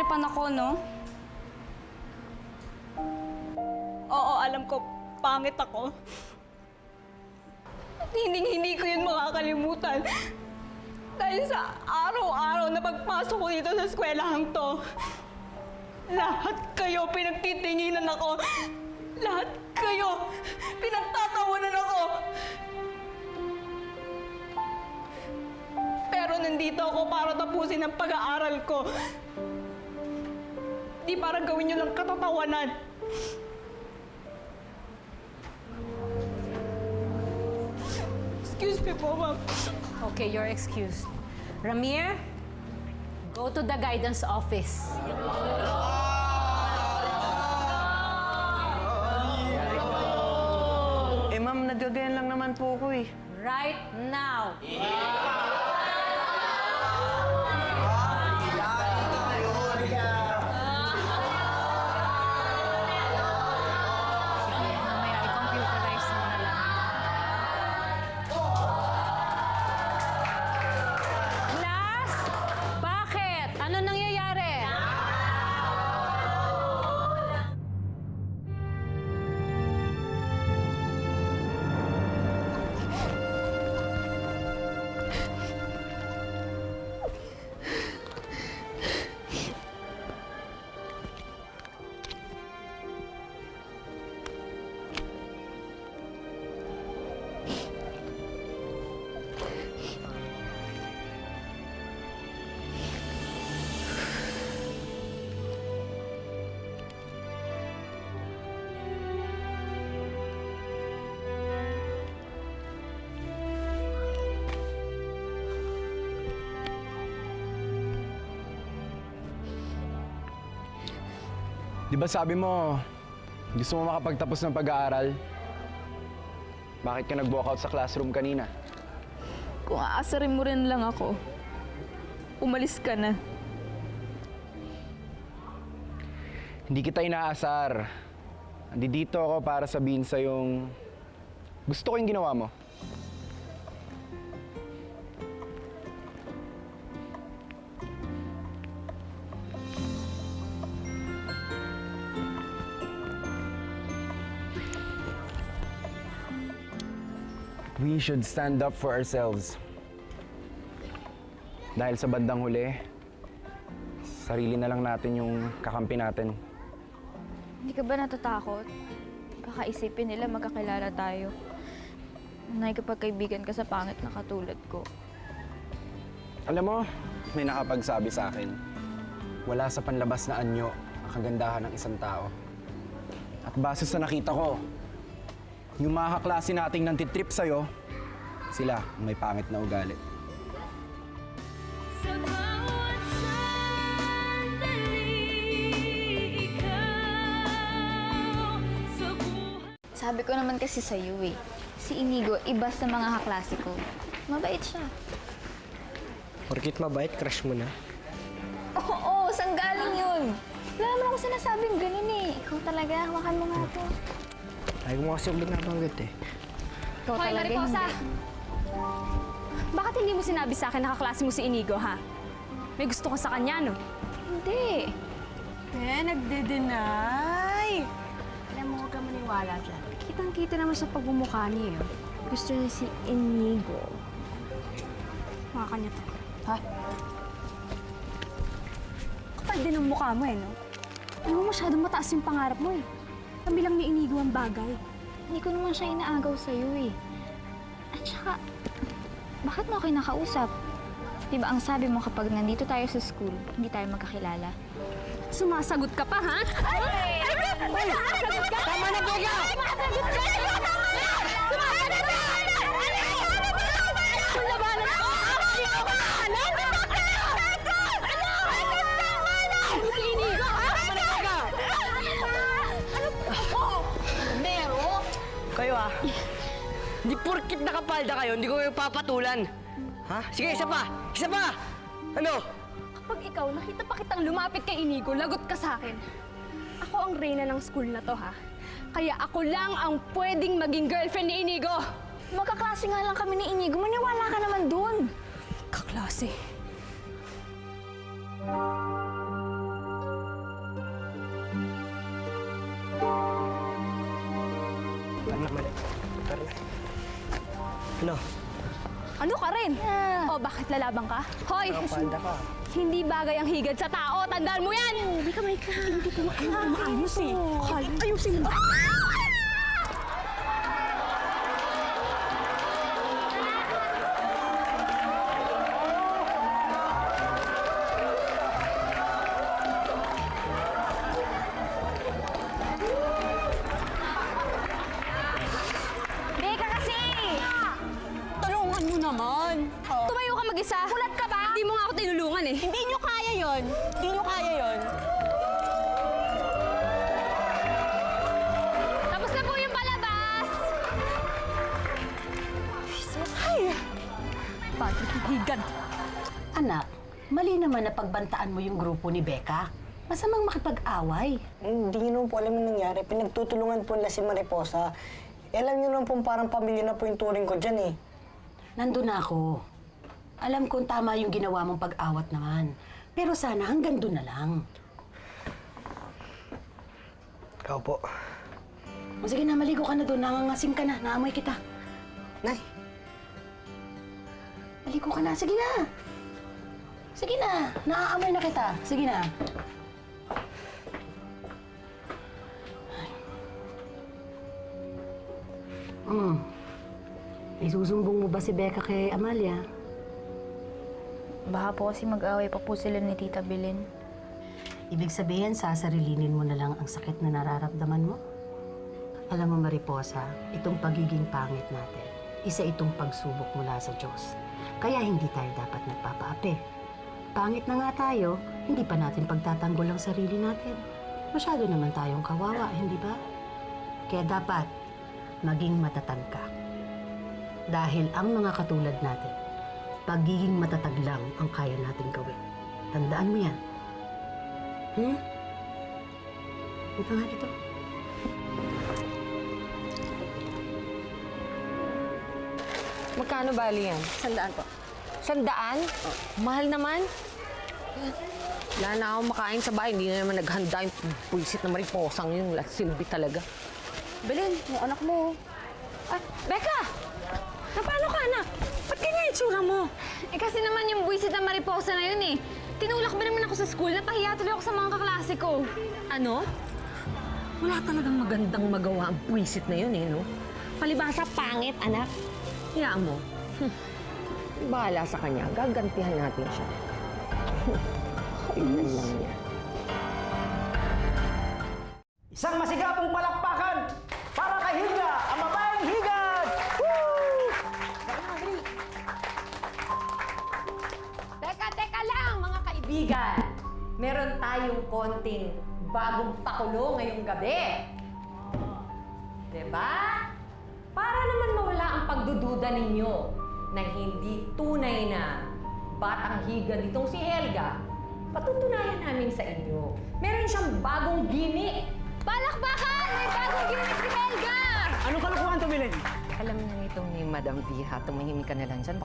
nahihirapan ako, no? Oo, alam ko, pangit ako. At hindi ko yun makakalimutan. Dahil sa araw-araw na pagpasok ko dito sa eskwelahang to, lahat kayo pinagtitinginan ako. Lahat kayo pinagtatawanan ako. Pero nandito ako para tapusin ang pag-aaral ko. Di para gawin nyo lang katatawanan. Excuse me po, ma'am. Okay, you're excused. Ramir, go to the guidance office. Eh, ma'am, nagagayan lang naman po ako eh. Right now. Sige, mamaya i-computerize mo na lang. Class, bakit? Ano nangyayari? Di ba sabi mo, gusto mo makapagtapos ng pag-aaral? Bakit ka nag-walkout sa classroom kanina? Kung aasarin mo rin lang ako, umalis ka na. Hindi kita inaasar. Nandito ako para sabihin sa'yong gusto ko yung ginawa mo. We should stand up for ourselves. Dahil sa bandang huli, sarili na lang natin yung kakampi natin. Hindi ka ba natatakot? Baka isipin nila magkakilala tayo. Nakikipagkaibigan ka sa pangit na katulad ko. Alam mo, may nakapagsabi sa akin, wala sa panlabas na anyo ang kagandahan ng isang tao. At base sa nakita ko, yung mga kaklase nating nantitrip sa'yo, sila ang may pangit na ugali. Sabi ko naman kasi sa'yo eh. Si Inigo, iba sa mga kaklase ko. Mabait siya. Porkit mabait, crush mo na. Oo, saan galing yun? Wala naman ako sinasabing ganun eh. Ikaw talaga, hawakan mo nga ito. Ayaw mo kasi ulit nabanggit eh. Ikaw Hoy, talaga Mariposa! hindi. Bakit hindi mo sinabi sa akin na kaklase mo si Inigo, ha? May gusto ko sa kanya, no? Hindi. Nagde-deny! Alam mo, huwag ka maniwala dyan. Kitang-kita naman sa pagmumukha niya. Gusto niya si Inigo. Mga kanya to. Ha? Kapal din ang mukha mo, eh, no? Alam mo, masyadong mataas yung pangarap mo, eh. Kami lang ni Inigo ang bagay. Hindi ko naman siya inaagaw sa'yo eh. At saka, bakit mo ako nakausap? Di ba ang sabi mo kapag nandito tayo sa school, hindi tayo magkakilala? Sumasagot ka pa, ha? Ay! Sumasagot ka! Tama na, Bega! Sumasagot ka! Sumasagot ka! Kung labanan ako, hindi ko makahalan! Si Inigo, ha? Kayo ah. Di porkit nakapalda kayo, hindi ko kayo papatulan. Ha? Sige, isa pa! Isa pa! Ano? Kapag ikaw, nakita pa kitang lumapit kay Inigo, lagot ka sa akin. Ako ang reyna ng school na to, ha? Kaya ako lang ang pwedeng maging girlfriend ni Inigo. Magkaklase nga lang kami ni Inigo, maniwala ka naman dun. Kaklase. Mali. Tara na. Ano? Ano ka rin? O, bakit lalabang ka? Hoy, Nakapalda ka. hindi bagay ang higad sa tao. Tandaan mo yan! Hindi ka may Hindi ko maayos eh. Ayusin mo. Beka kasi! Tulungan mo naman. Tumayo ka mag-isa. Kulat ka ba? Hindi mo nga ako tinulungan eh. Hindi nyo kaya yon. Hindi nyo kaya yon. Tapos na po yung palabas! Bakit yung higad? Anak, mali naman na pagbantaan mo yung grupo ni Becca. Masamang makipag-away. Hindi nyo naman po alam yung nangyari. Pinagtutulungan po nila si Mariposa. Alam nyo naman po parang pamilya na po yung turing ko dyan eh. Nandun na ako. Alam kong tama yung ginawa mong pag-awat naman. Pero sana hanggang doon na lang. Ikaw po. O sige na, maligo ka na doon. Nangangasing ka na. Naamoy kita. Nay, Maligo ka na. Sige na. Sige na. Naaamoy na kita. Sige na. Isusumbong mo ba si Becca kay Amalia? Baka po kasi mag-away pa po sila ni Tita Belen. Ibig sabihin, sasarilinin mo na lang ang sakit na nararamdaman mo? Alam mo, Mariposa, itong pagiging pangit natin, isa itong pagsubok mula sa Diyos. Kaya hindi tayo dapat nagpapaapi. Pangit na nga tayo, hindi pa natin pagtatanggol ang sarili natin. Masyado naman tayong kawawa, hindi ba? Kaya dapat maging matatag ka. Dahil ang mga katulad natin, pagiging matatag lang ang kaya natin gawin. Tandaan mo yan. Ito nga dito. Magkano bali yan? 100 po. 100? Mahal naman. Wala na akong makain sa bahay. Hindi na naman naghanda yung puwisit na mariposang yung silbi talaga. Belen, yung anak mo. Ay, Becca! Paano ka, anak? Ba't ganyan yung tsura mo? Eh kasi naman yung buwisit na mariposa na yun eh. Tinulak ba naman ako sa school? Napahiya tuloy ako sa mga kaklase ko. Ano? Wala talagang magandang magawa ang puwisit na yun eh, no? Palibasa pangit, anak. Hayaan mo. Bahala sa kanya. Gagantihan natin siya. Kailan lang yan. Isang masigapong palakpakan para kay Hilda, ang babaeng higad! Woo! Teka lang, mga kaibigan. Meron tayong konting bagong pakulo ngayong gabi. Diba? Para naman mawala ang pagdududa ninyo na hindi tunay na batang higad itong si Helga, patutunayan namin sa inyo. Meron siyang bagong gimmick. Palakpakan! May bagong gimmick si Helga! Anong kalokohan to, Belen? Alam niyo itong ni Madam Viha, tumahimik ka na lang dyan.